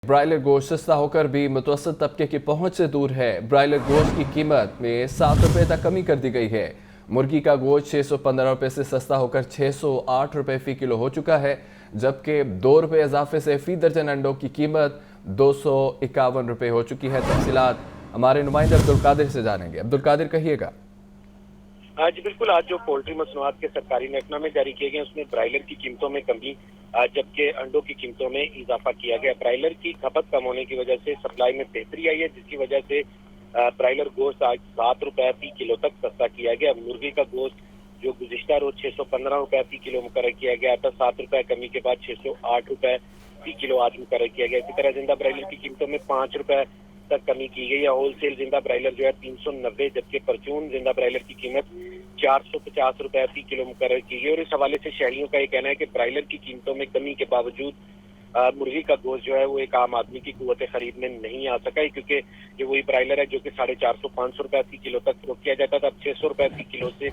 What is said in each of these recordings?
Broiler गोश्त सस्ता होकर भी मुतवसत तबके की पहुंच से दूर है। ब्रायलर गोश्त की कीमत में 7 रुपये तक कमी कर दी गई है। मुर्गी का गोश्त 615 रुपये से सस्ता होकर 608 रुपये फी किलो हो चुका है, जबकि 2 रुपये इजाफे से फी दर्जन अंडों की कीमत 251 रुपये हो चुकी है। तफसीलात हमारे नुमाइंदे अब्दुल कादिर से जानेंगे। अब्दुल कादिर, कहिएगा। जी बिल्कुल, आज जो पोल्ट्री मसनूआत के सरकारी महकमा में जारी किए गए उसमें ब्रायलर की कीमतों में कमी जबकि अंडों की कीमतों में इजाफा किया गया। ब्रायलर की खपत कम होने की वजह से सप्लाई में बेहतरी आई है, जिसकी वजह से ब्रायलर गोश्त आज 7 रुपये फी किलो तक सस्ता किया गया। मुर्गी का गोश्त जो गुज़िश्ता रोज 615 रुपये फी किलो मुकर्रर किया गया था, 7 रुपये कमी के बाद 608 रुपये फी किलो आज मुकर्रर किया गया। इसी तरह जिंदा ब्रायलर की कीमतों में 5 रुपये तक कमी की गई है। होल सेल जिंदा ब्रायलर जो है 390, जबकि परचून जिंदा ब्रायलर की कीमत 450 रुपये फी किलो मुकर्रर की गई। और इस हवाले से शहरियों का ये कहना है कि ब्रायलर की कीमतों में कमी के बावजूद मुर्गी का गोश्त जो है वो एक आम आदमी की कुव्वत खरीद में नहीं आ सका है, क्योंकि ये वही ब्रायलर है जो कि 450-500 रुपये फी किलो तक फरोख्त किया जाता था। अब 600 रुपये फी किलो से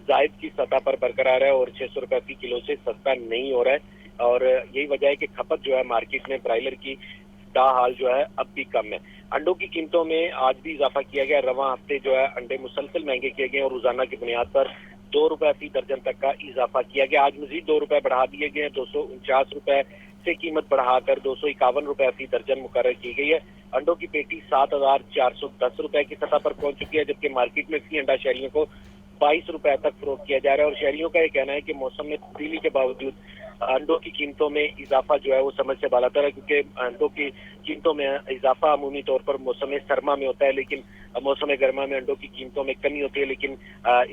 जायद की सतह पर बरकरार है और 600 रुपये फी किलो से सस्ता नहीं हो रहा है। और यही वजह है कि खपत जो है मार्केट में ब्रायलर की हाल जो है अब भी कम है। अंडों की कीमतों में आज भी इजाफा किया गया। रवां हफ्ते जो है अंडे मुसलसल महंगे किए गए और रोजाना की बुनियाद पर 2 रुपये फी दर्जन तक का इजाफा किया गया। आज मजीद 2 रुपये बढ़ा दिए गए हैं। 249 रुपये से कीमत बढ़ाकर 251 रुपये फी दर्जन मुकर्रर की गई है। अंडों की पेटी 7,410 रुपये की सतह पर पहुंच चुकी है, जबकि मार्केट में फी अंडा शहरियों को 22 रुपये तक फरोख्त किया जा रहा है। और शहरियों का यह कहना है कि मौसम में तब्दीली के बावजूद अंडों की कीमतों में इजाफा जो है वो समझ से बालातर है, क्योंकि अंडों की कीमतों में इजाफा अमूमी तौर पर मौसम सरमा में होता है, लेकिन मौसम गर्मा में अंडों की कीमतों में कमी होती है। लेकिन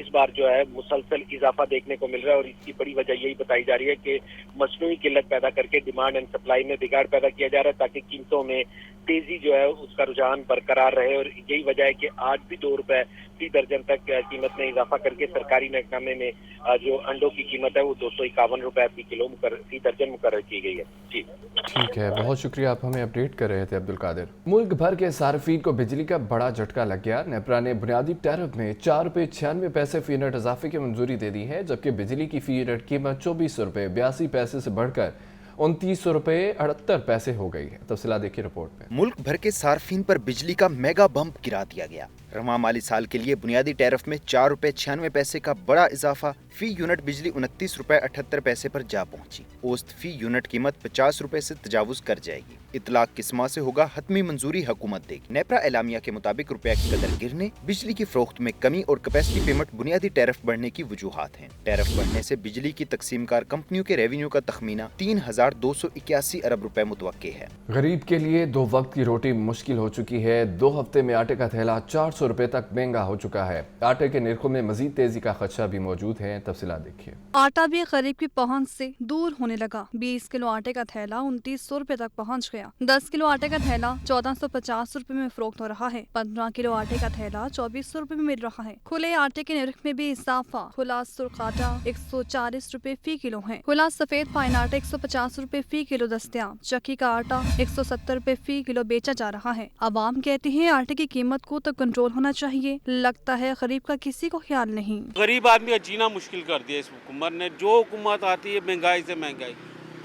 इस बार जो है मुसलसल इजाफा देखने को मिल रहा है और इसकी बड़ी वजह यही बताई जा रही है कि मसनूई किल्लत पैदा करके डिमांड एंड सप्लाई में बिगाड़ पैदा किया जा रहा है, ताकि कीमतों में तेजी जो है उसका रुझान बरकरार रहे। और यही वजह है कि आज भी 2 रुपये फी दर्जन तक कीमत में इजाफा करके सरकारी महकमे में जो अंडों की कीमत है वो 251 रुपये फी किलो फी दर्जन मुकर्रर की गई है। जी ठीक है, बहुत शुक्रिया, आप हमें अपडेट कर रहे थे अब्दुल कादिर। मुल्क भर के सार्फिन को बिजली का बड़ा झटका लग गया। नेपरा ने बुनियादी टैरिफ में 4 रुपये 96 पैसे फी यूनिट इजाफे की मंजूरी दे दी है, जबकि बिजली की फी यूनिट कीमत 24 रुपये 82 पैसे से बढ़कर 29 रुपये 78 पैसे हो गई है। तफसीला देखिए रिपोर्ट में। मुल्क भर के सार्फिन पर बिजली का मेगा बम्प गिरा दिया गया। रवां माली साल के लिए बुनियादी टैरिफ में 4 रुपये 96 पैसे का बड़ा इजाफा फी यूनिट बिजली 29 रुपये 78 पैसे पर जा पहुंची। औसत फी यूनिट कीमत 50 रुपए से तजावुज कर जाएगी। इतलाक किस माह से होगा, हतमी मंजूरी हुकूमत देगी। नेपरा एलामिया के मुताबिक रुपया की कदर गिरने, बिजली की फरोख्त में कमी और कैपेसिटी पेमेंट बुनियादी टैरिफ बढ़ने की वजूहात हैं। टैरिफ बढ़ने से बिजली की तकसीमकार कंपनियों के रेवेन्यू का तखमीना 3,281 अरब रुपए मुतवक्के है। गरीब के लिए 2 वक्त की रोटी मुश्किल हो चुकी है। 2 हफ्ते में आटे का थैला 400 रुपए तक महंगा हो चुका है। आटे के निर्खों में मजीद तेजी का खदशा भी मौजूद है। तफसीलात देखिए। आटा भी गरीब की पहुंच से दूर होने लगा। 20 किलो आटे का थैला 2900 रुपए तक पहुंच गया। 10 किलो आटे का थैला 1450 रुपए में फरोख्त हो रहा है। 15 किलो आटे का थैला 2400 रुपए में मिल रहा है। खुले आटे के निर्ख में भी इजाफा। खुला सुर्ख आटा 140 रुपए फी किलो है। खुला सफेद फाइन आटा 150 रुपए फी किलो दस्तयाब। चक्की का आटा 170 रुपए फी किलो बेचा जा रहा है। आवाम कहती है आटे की कीमत को तो कंट्रोल होना चाहिए, लगता है गरीब का किसी को ख्याल नहीं। गरीब आदमी का जीना मुश्किल कर दिया इस हुकूमत ने। जो हुकूमत आती है महंगाई से महंगाई,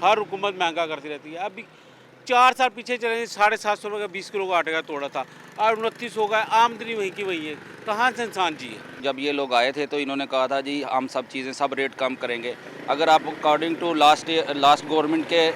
हर हुकूमत महंगा करती रहती है। अभी 4 साल पीछे चले 750 रुपये का 20 किलो का आटे का तोड़ा था, और 29 हो गया। आमदनी वही की वही है, कहाँ से इंसान जिए। जब ये लोग आए थे तो इन्होंने कहा था जी हम सब चीज़ें सब रेट कम करेंगे। अगर आप अकॉर्डिंग टू लास्ट गवर्नमेंट के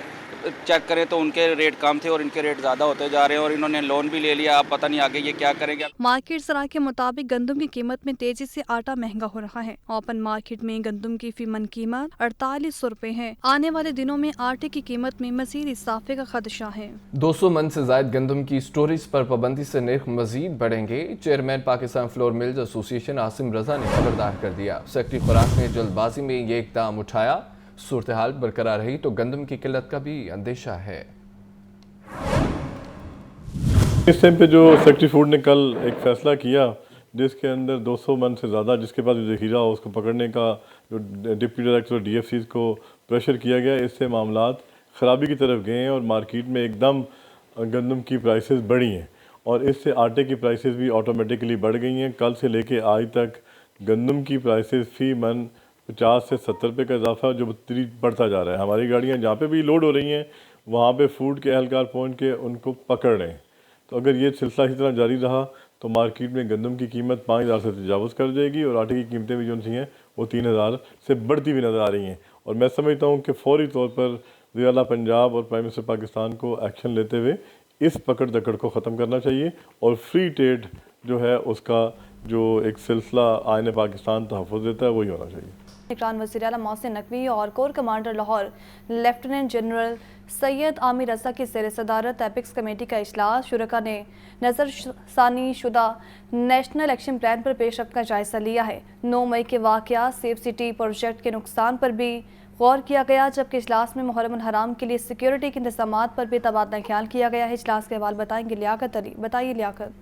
चेक करें तो उनके रेट कम थे और इनके रेट ज़्यादा होते जा रहे हैं, और इन्होंने लोन भी ले लिया। आप पता नहीं आगे ये क्या करेंगे। मार्केट सराय के मुताबिक गंदम की कीमत में तेजी से आटा महंगा हो रहा है। ओपन मार्केट में गंदम की फी मन कीमत 4800 रुपए है। आने वाले दिनों में आटे की कीमत में मजीद इजाफे का खदशा है। 200 मन से जायद गंदम की स्टोरेज पर पाबंदी से निर्ख मजीद बढ़ेंगे। Chairman Pakistan flour mills association Asim Raza ने खबरदार कर दिया। सेक्रेटरी खुराक ने जल्दबाजी में ये इकदाम उठाया। सूरत हाल बरकरार रही तो गंदम की किल्लत का भी अंदेशा है। इस टाइम पे जो सेक्रेटरी फूड ने कल एक फैसला किया जिसके अंदर 200 मन से ज़्यादा जिसके पास ज़खीरा हो उसको पकड़ने का जो डिप्टी डायरेक्टर और DFCs को प्रेशर किया गया, इससे मामलात ख़राबी की तरफ गए हैं और मार्केट में एकदम गंदम की प्राइसेस बढ़ी हैं और इससे आटे की प्राइसेस भी ऑटोमेटिकली बढ़ गई हैं। कल से लेके आज तक गंदम की प्राइसेस फ़ी मन 50 से 70 रुपये का इजाफा जो बढ़ता जा रहा है। हमारी गाड़ियाँ जहाँ पे भी लोड हो रही हैं वहाँ पे फूड के एहलकार पहुँच के उनको पकड़ लें। तो अगर ये सिलसिला इसी तरह जारी रहा तो मार्केट में गंदम की कीमत 5,000 से तजावज़ कर जाएगी और आटे की कीमतें भी जो सी हैं वो 3,000 से बढ़ती हुई नज़र आ रही हैं। और मैं समझता हूँ कि फौरी तौर पर वज़ीर आला पंजाब और प्राइम मिनिस्टर पाकिस्तान को एक्शन लेते हुए इस पकड़ दकड़ को ख़त्म करना चाहिए और फ्री ट्रेड जो है उसका जो एक सिलसिला आईन पाकिस्तान तहफ़्फ़ुज़ देता है वही होना चाहिए। निगरान वज़ीर आला मोहसिन नकवी और corps commander Lahore lieutenant general Syed Aamir Raza की ज़ेर सदारत एपिक्स कमेटी का इजलास शुरका ने नज़रसानी शुदा नेशनल एक्शन प्लान पर पेश रफ्त का जायज़ा लिया है। 9 मई के वाक़या सेफ सिटी प्रोजेक्ट के नुकसान पर भी गौर किया गया, जबकि इजलास में मुहर्रम उल हराम के लिए सिक्योरिटी के इंतज़ामात पर भी तबादला ख्याल किया गया है। इजलास के हवाले बताएंगे लियाकत अली। बताइए लियाकत।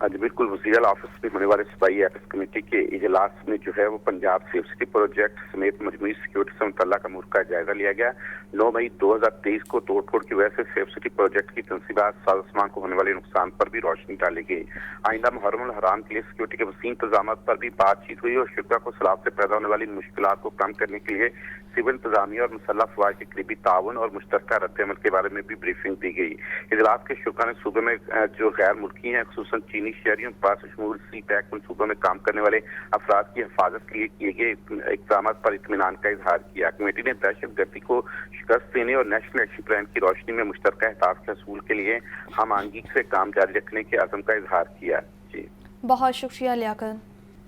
आज बिल्कुल वज़ीर आला ऑफिस में होने वाले सूबाई एपिक्स कमेटी के इजलास में जो है वो पंजाब सेफ सिटी प्रोजेक्ट समेत मजमूई सिक्योरिटी से मुतल्लिक़ अमूर का जायजा लिया गया। 9 मई 2023 को तोड़ फोड़ की वजह से सेफ सिटी प्रोजेक्ट की तनसीबात साज़-ओ-सामान को होने वाले नुकसान पर भी रोशनी डाली गई। आइंदा मुहर्रम उल हराम के लिए सिक्योरिटी के वसीम इंतजाम पर भी बातचीत हुई और शुरा को सैलाब से पैदा होने वाली मुश्किलात को कम करने के लिए सिविल इंतजामिया और मुसल्लह अफवाज के करीबी ताउन और मुश्तरका रद्द-ए-अमल के बारे में भी ब्रीफिंग दी गई। इजलास के शुरा ने सूबे में जो गैर मुल्की हैं खुसूसन चीनी शहरियों पास शमूल सी पैक मनसूबों में काम करने वाले अफराद की हिफाजत के लिए किए गए इक़दाम पर इत्मीनान का इजहार किया। कमेटी ने दहशत गर्दी को शिकस्त देने और नेशनल एक्शन प्लान की रोशनी में मुश्तरका अहदाफ के हसूल के लिए हम आंगी से काम जारी रखने के अज़म का इजहार किया। जी बहुत शुक्रिया लियाकत।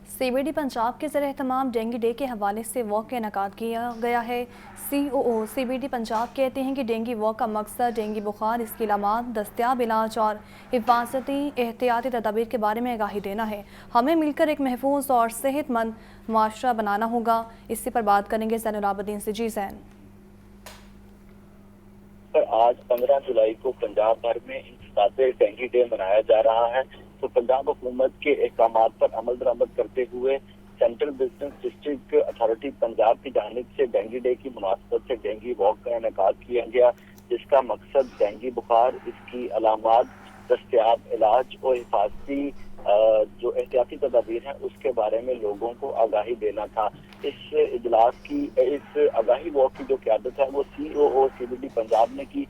CBD पंजाब के ज़रिए तमाम डेंगू डे के हवाले से वॉक का इनेकाद किया गया है। COO CBD पंजाब कहते हैं कि डेंगू वॉक का मकसद डेंगू बुखार, इसकी अलामात, दस्तयाब इलाज और हिफाजती एहतियाती तदाबीर के बारे में आगाही देना है। हमें मिलकर एक महफूज और सेहतमंद माशरा बनाना होगा। इसी पर बात करेंगे ज़ैनुल आबिदीन से। जी ज़ैन। आज 15 जुलाई को पंजाब भर में इंतज़ामी डेंगू डे मनाया जा रहा है। तो पंजाब हुकूमत के अहकामात पर अमल दरामद करते हुए central business district authority Punjab की जानिब से डेंगू डे की मुनासबत से डेंगू वॉक का इनेकाद किया गया, जिसका मकसद डेंगू बुखार, इसकी अलामात, दस्तयाब इलाज और हिफाजती जो एहतियाती तदाबीर हैं उसके बारे में लोगों को आगाही देना था। इस इजलास की इस आगाही वॉक की जो क़यादत है वो COO CBD पंजाब ने की।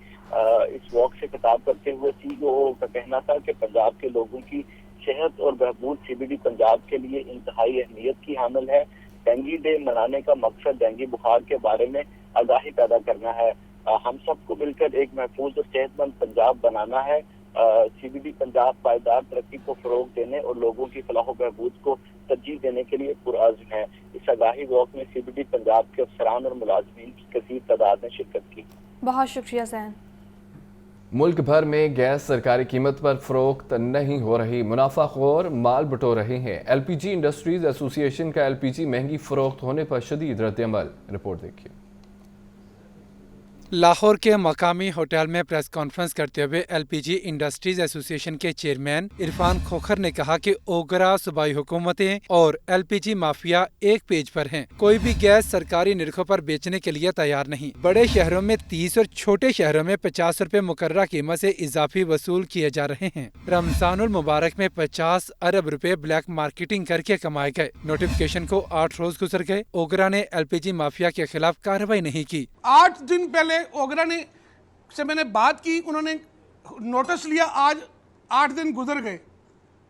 इस वॉक से खिताब करते हुए COO का कहना था कि पंजाब के लोगों की सेहत और बहबूद CBD पंजाब के लिए इंतहाई अहमियत की हामिल है। डेंगू डे मनाने का मकसद डेंगू बुखार के बारे में आगाही पैदा करना है। हम सबको मिलकर एक महफूज और सेहतमंद पंजाब बनाना है। CBD पंजाब पायदार तरक्की को फरोग देने और लोगों की फलाह बहबूद को तरजीह देने के लिए पुरअज़्म है। इस आगाही वॉक में CBD पंजाब के अफसरान और मुलाजमीन की कसीर तादाद ने शिरकत की। बहुत शुक्रिया ज़ैन। मुल्क भर में गैस सरकारी कीमत पर फरोख्त नहीं हो रही, मुनाफाखोर माल बटोर रहे हैं। LPG इंडस्ट्रीज एसोसिएशन का LPG महंगी फरोख्त होने पर शदीद रद्द-ए-अमल। रिपोर्ट देखिए। लाहौर के मकामी होटल में प्रेस कॉन्फ्रेंस करते हुए LPG इंडस्ट्रीज एसोसिएशन के चेयरमैन इरफान खोखर ने कहा कि ओगरा सूबाई हुकूमतें और LPG माफिया एक पेज पर हैं। कोई भी गैस सरकारी निरखों पर बेचने के लिए तैयार नहीं। बड़े शहरों में 30 और छोटे शहरों में 50 रुपए मुकर्ररा कीमत से इजाफी वसूल किए जा रहे हैं। रमजानुल मुबारक में 50 अरब रुपए ब्लैक मार्केटिंग करके कमाए गए। नोटिफिकेशन को 8 रोज गुजर गए। ओगरा ने LPG माफिया के खिलाफ कार्रवाई नहीं की। 8 दिन पहले ओगरा ने से मैंने बात की, उन्होंने नोटिस लिया। आज 8 दिन गुजर गए।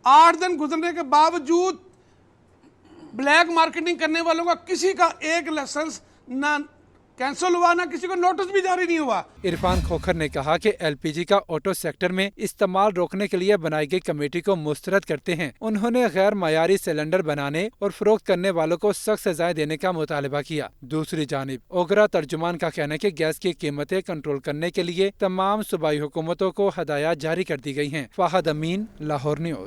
8 दिन गुजरने के बावजूद ब्लैक मार्केटिंग करने वालों का किसी का एक लाइसेंस ना कैंसिल हुआ, ना किसी को नोटिस भी जारी नहीं हुआ। इरफान खोखर ने कहा कि LPG का ऑटो सेक्टर में इस्तेमाल रोकने के लिए बनाई गई कमेटी को मुस्तरद करते हैं। उन्होंने गैर मयारी सिलेंडर बनाने और फरोख्त करने वालों को सख्त सजाएं देने का मुतालबा किया। दूसरी जानिब ओगरा तर्जुमान का कहना है कि गैस की कीमतें कंट्रोल करने के लिए तमाम सूबाई हुकूमतों को हदायत जारी कर दी गई हैं। फाहद अमीन, लाहौर न्यूज।